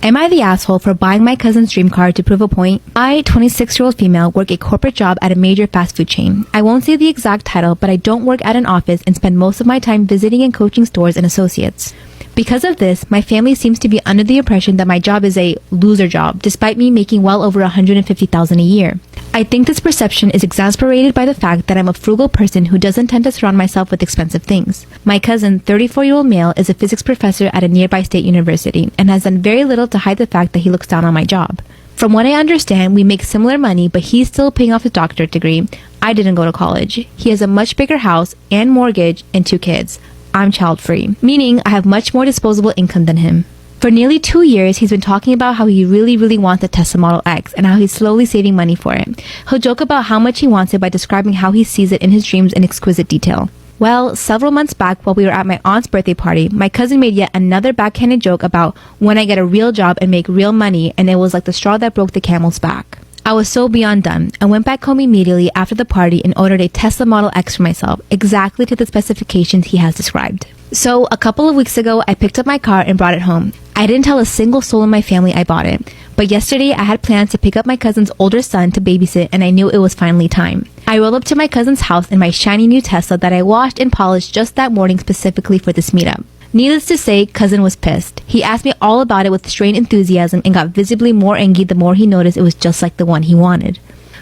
Am I the asshole for buying my cousin's dream car to prove a point? I, 26-year-old female, work a corporate job at a major fast food chain. I won't say the exact title, but I don't work at an office and spend most of my time visiting and coaching stores and associates. Because of this, my family seems to be under the impression that my job is a loser job, despite me making well over $150,000 a year. I think this perception is exasperated by the fact that I'm a frugal person who doesn't tend to surround myself with expensive things. My cousin, 34-year-old male, is a physics professor at a nearby state university and has done very little to hide the fact that he looks down on my job. From what I understand, we make similar money, but he's still paying off his doctorate degree. I didn't go to college. He has a much bigger house and mortgage and 2 kids. I'm child-free, meaning I have much more disposable income than him. For nearly 2 years, he's been talking about how he really wants a Tesla Model X and how he's slowly saving money for it. He'll joke about how much he wants it by describing how he sees it in his dreams in exquisite detail. Well, several months back while we were at my aunt's birthday party, my cousin made yet another backhanded joke about when I get a real job and make real money, and it was like the straw that broke the camel's back. I was so beyond done. I went back home immediately after the party and ordered a Tesla Model X for myself, exactly to the specifications he has described. So, a couple of weeks ago, I picked up my car and brought it home. I didn't tell a single soul in my family I bought it, but yesterday I had plans to pick up my cousin's older son to babysit, and I knew it was finally time. I rolled up to my cousin's house in my shiny new Tesla that I washed and polished just that morning specifically for this meetup. Needless to say, cousin was pissed. He asked me all about it with strained enthusiasm and got visibly more angry the more he noticed it was just like the one he wanted.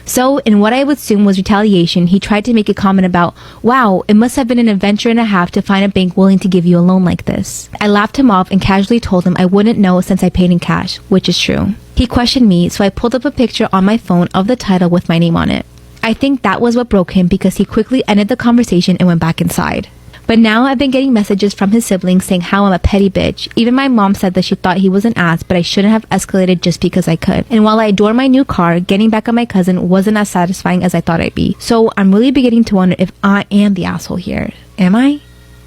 So, in what I would assume was retaliation, he tried to make a comment about, wow, it must have been an adventure and a half to find a bank willing to give you a loan like this. I laughed him off and casually told him I wouldn't know since I paid in cash, which is true. He questioned me, so I pulled up a picture on my phone of the title with my name on it. I think that was what broke him because he quickly ended the conversation and went back inside. But now I've been getting messages from his siblings saying how I'm a petty bitch. Even my mom said that she thought he was an ass, but I shouldn't have escalated just because I could. And while I adore my new car, getting back at my cousin wasn't as satisfying as I thought I'd be. So I'm really beginning to wonder if I am the asshole here. Am I?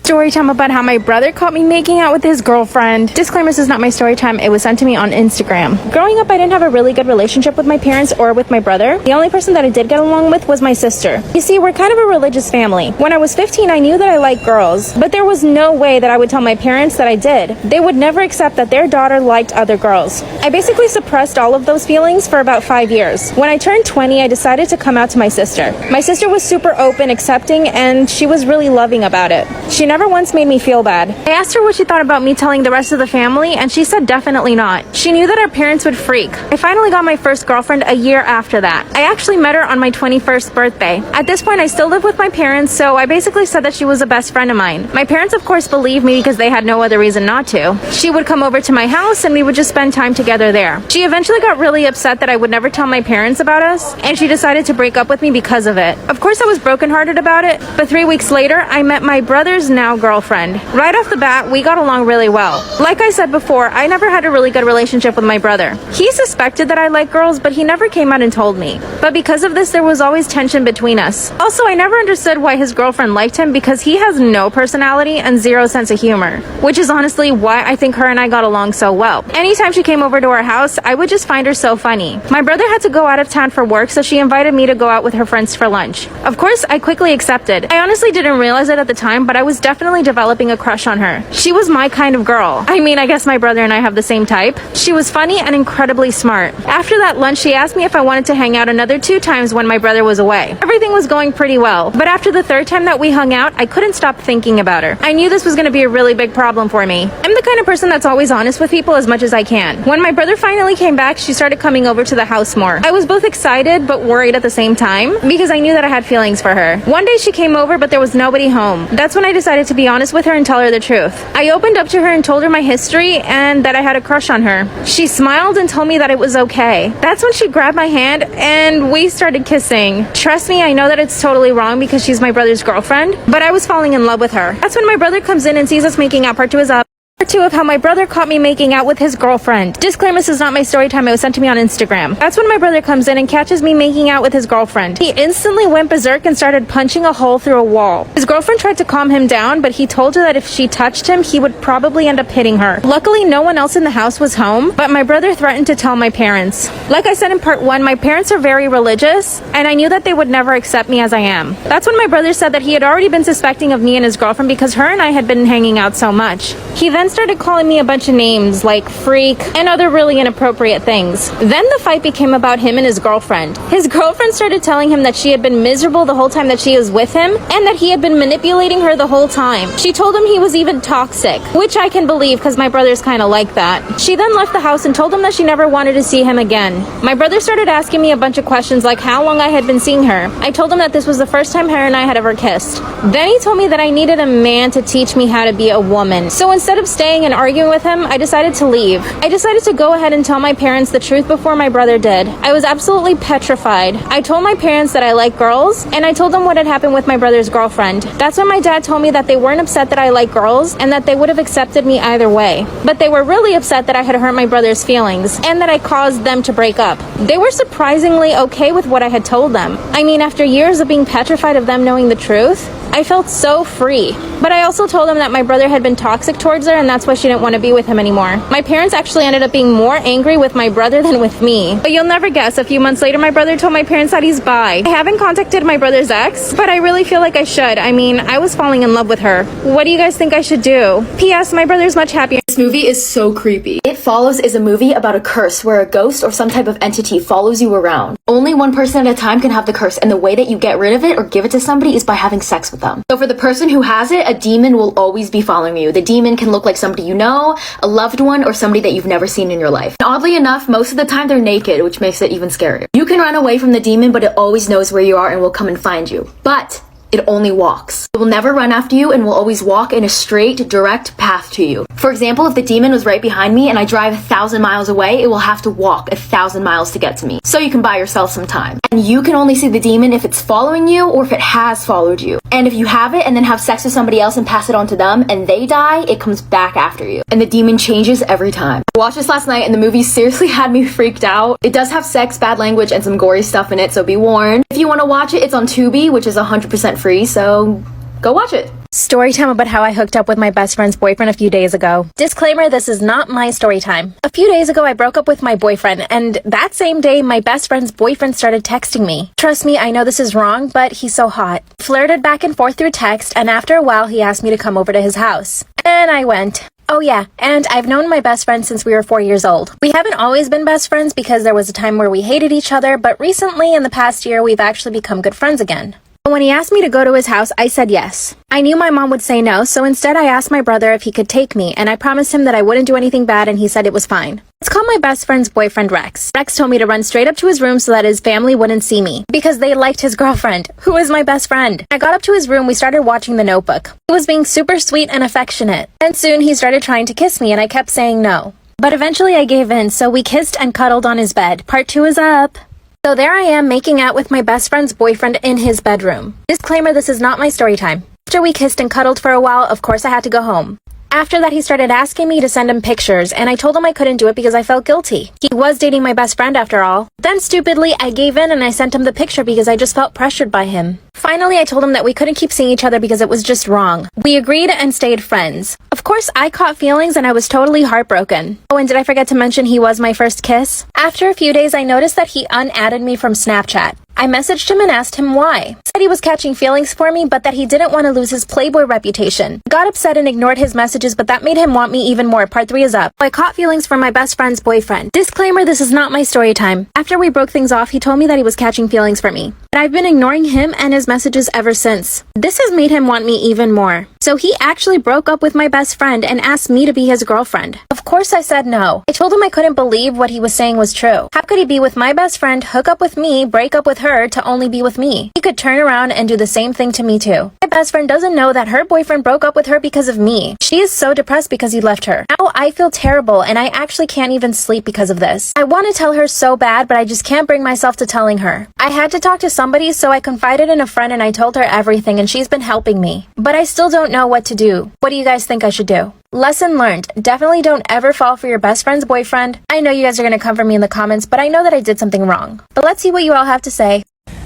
Story time about how my brother caught me making out with his girlfriend. Disclaimer, this is not my story time. It was sent to me on Instagram. Growing up, I didn't have a really good relationship with my parents or with my brother. The only person that I did get along with was my sister. You see, we're kind of a religious family. When I was 15, I knew that I liked girls, but there was no way that I would tell my parents that I did. They would never accept that their daughter liked other girls. I basically suppressed all of those feelings for about 5 years. When I turned 20, I decided to come out to my sister. My sister was super open, accepting, and she was really loving about it. She never once made me feel bad. I asked her what she thought about me telling the rest of the family, and she said definitely not. She knew that our parents would freak. I finally got my first girlfriend a year after that. I actually met her on my 21st birthday. At this point, I still live with my parents, so I basically said that she was a best friend of mine. My parents, of course, believed me because they had no other reason not to. She would come over to my house, and we would just spend time together there. She eventually got really upset that I would never tell my parents about us, and she decided to break up with me because of it. Of course, I was brokenhearted about it, but 3 weeks later, I met my brother's now girlfriend. Right off the bat, we got along really well. Like I said before, I never had a really good relationship with my brother. He suspected that I liked girls, but he never came out and told me. But because of this, there was always tension between us. Also, I never understood why his girlfriend liked him because he has no personality and zero sense of humor, which is honestly why I think her and I got along so well. Anytime she came over to our house, I would just find her so funny. My brother had to go out of town for work, so she invited me to go out with her friends for lunch. Of course, I quickly accepted. I honestly didn't realize it at the time, but I was definitely developing a crush on her. She was my kind of girl. I mean, I guess my brother and I have the same type. She was funny and incredibly smart. After that lunch, she asked me if I wanted to hang out another 2 times when my brother was away. Everything was going pretty well, but after the 3rd time that we hung out, I couldn't stop thinking about her. I knew this was going to be a really big problem for me. I'm the kind of person that's always honest with people as much as I can. When my brother finally came back, she started coming over to the house more. I was both excited but worried at the same time because I knew that I had feelings for her. One day she came over, but there was nobody home. That's when I decided to be honest with her and tell her the truth. I opened up to her and told her my history and that I had a crush on her. She smiled and told me that it was okay. That's when she grabbed my hand and we started kissing. Trust me, I know that it's totally wrong because she's my brother's girlfriend, but I was falling in love with her. That's when my brother comes in and sees us making out. Part 2 is up. Part 2 of how my brother caught me making out with his girlfriend. Disclaimer, this is not my story time. It was sent to me on Instagram. That's when my brother comes in and catches me making out with his girlfriend. He instantly went berserk and started punching a hole through a wall. His girlfriend tried to calm him down, but he told her that if she touched him, he would probably end up hitting her. Luckily, no one else in the house was home, but my brother threatened to tell my parents. Like I said in part 1, my parents are very religious, and I knew that they would never accept me as I am. That's when my brother said that he had already been suspecting of me and his girlfriend because her and I had been hanging out so much. He then then started calling me a bunch of names like freak and other really inappropriate things. Then the fight became about him and his girlfriend. His girlfriend started telling him that she had been miserable the whole time that she was with him and that he had been manipulating her the whole time. She told him he was even toxic, which I can believe because my brother's kind of like that. She then left the house and told him that she never wanted to see him again. My brother started asking me a bunch of questions like how long I had been seeing her. I told him that this was the first time her and I had ever kissed. Then he told me that I needed a man to teach me how to be a woman. So instead of staying and arguing with him, I decided to leave. I decided to go ahead and tell my parents the truth before my brother did. I was absolutely petrified. I told my parents that I like girls, and I told them what had happened with my brother's girlfriend. That's when my dad told me that they weren't upset that I like girls and that they would have accepted me either way. But they were really upset that I had hurt my brother's feelings and that I caused them to break up. They were surprisingly okay with what I had told them. I mean, after years of being petrified of them knowing the truth, I felt so free. But I also told them that my brother had been toxic towards her and that's why she didn't want to be with him anymore. My parents actually ended up being more angry with my brother than with me. But you'll never guess, a few months later my brother told my parents that he's bi. I haven't contacted my brother's ex, but I really feel like I should. I mean, I was falling in love with her. What do you guys think I should do? P.S. My brother's much happier. This movie is so creepy. It Follows is a movie about a curse where a ghost or some type of entity follows you around. Only one person at a time can have the curse, and the way that you get rid of it or give it to somebody is by having sex with them. So for the person who has it, a demon will always be following you. The demon can look like somebody you know, a loved one, or somebody that you've never seen in your life. And oddly enough, most of the time they're naked, which makes it even scarier. You can run away from the demon, but it always knows where you are and will come and find you. But it only walks. It will never run after you and will always walk in a straight, direct path to you. For example, if the demon was right behind me and I drive 1,000 miles away, it will have to walk 1,000 miles to get to me. So you can buy yourself some time. And you can only see the demon if it's following you or if it has followed you. And if you have it and then have sex with somebody else and pass it on to them and they die, it comes back after you. And the demon changes every time. I watched this last night and the movie seriously had me freaked out. It does have sex, bad language, and some gory stuff in it, so be warned. If you want to watch it, it's on Tubi, which is 100% free, so go watch it. Story time about how I hooked up with my best friend's boyfriend a few days ago. Disclaimer, this is not my story time. A few days ago, I broke up with my boyfriend, and that same day, my best friend's boyfriend started texting me. Trust me, I know this is wrong, but he's so hot. Flirted back and forth through text, and after a while, he asked me to come over to his house. And I went. Oh yeah, and I've known my best friend since we were 4 years old. We haven't always been best friends because there was a time where we hated each other, but recently, in the past year, we've actually become good friends again. When he asked me to go to his house, I said yes. I knew my mom would say no, so instead I asked my brother if he could take me, and I promised him that I wouldn't do anything bad, and he said it was fine. Let's call my best friend's boyfriend Rex. Rex told me to run straight up to his room so that his family wouldn't see me, because they liked his girlfriend, who is my best friend. I got up to his room, we started watching The Notebook. He was being super sweet and affectionate, and soon he started trying to kiss me, and I kept saying no. But eventually I gave in, so we kissed and cuddled on his bed. Part 2 is up. So there I am making out with my best friend's boyfriend in his bedroom. Disclaimer, this is not my story time. After we kissed and cuddled for a while, of course I had to go home. After that, he started asking me to send him pictures, and I told him I couldn't do it because I felt guilty. He was dating my best friend after all. Then stupidly, I gave in and I sent him the picture because I just felt pressured by him. Finally, I told him that we couldn't keep seeing each other because it was just wrong. We agreed and stayed friends. Of course, I caught feelings and I was totally heartbroken. Oh, and did I forget to mention he was my first kiss? After a few days, I noticed that he unadded me from Snapchat. I messaged him and asked him why. Said he was catching feelings for me, but that he didn't want to lose his Playboy reputation. Got upset and ignored his messages, but that made him want me even more. Part 3 is up. I caught feelings for my best friend's boyfriend. Disclaimer, this is not my story time. After we broke things off, he told me that he was catching feelings for me. But I've been ignoring him and his messages ever since. This has made him want me even more. So he actually broke up with my best friend and asked me to be his girlfriend. Of course I said no. I told him I couldn't believe what he was saying was true. How could he be with my best friend, hook up with me, break up with her to only be with me? He could turn around and do the same thing to me too. My best friend doesn't know that her boyfriend broke up with her because of me. She is so depressed because he left her. Now I feel terrible and I actually can't even sleep because of this. I want to tell her so bad, but I just can't bring myself to telling her. I had to talk to somebody, so I confided in a friend and I told her everything, and she's been helping me. But I still don't know what to do. What do you guys think I should do? Lesson learned. Definitely don't ever fall for your best friend's boyfriend. I know you guys are going to come for me in the comments, but I know that I did something wrong. But let's see what you all have to say.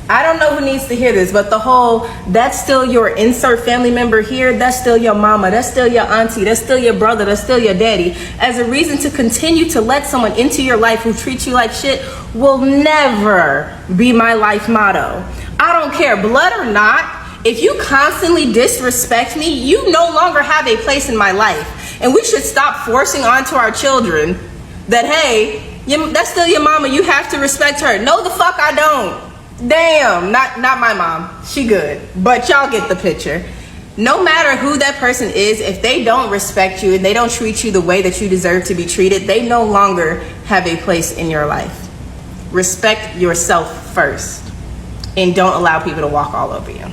I don't know who needs to hear this, but the whole, that's still your insert family member here, that's still your mama, that's still your auntie, that's still your brother, that's still your daddy, as a reason to continue to let someone into your life who treats you like shit will never be my life motto. I don't care, blood or not, if you constantly disrespect me, you no longer have a place in my life. And we should stop forcing onto our children that, hey, that's still your mama, you have to respect her. No, the fuck I don't. Damn, not my mom. She good. But y'all get the picture. No matter who that person is, if they don't respect you and they don't treat you the way that you deserve to be treated, they no longer have a place in your life. Respect yourself first and don't allow people to walk all over you.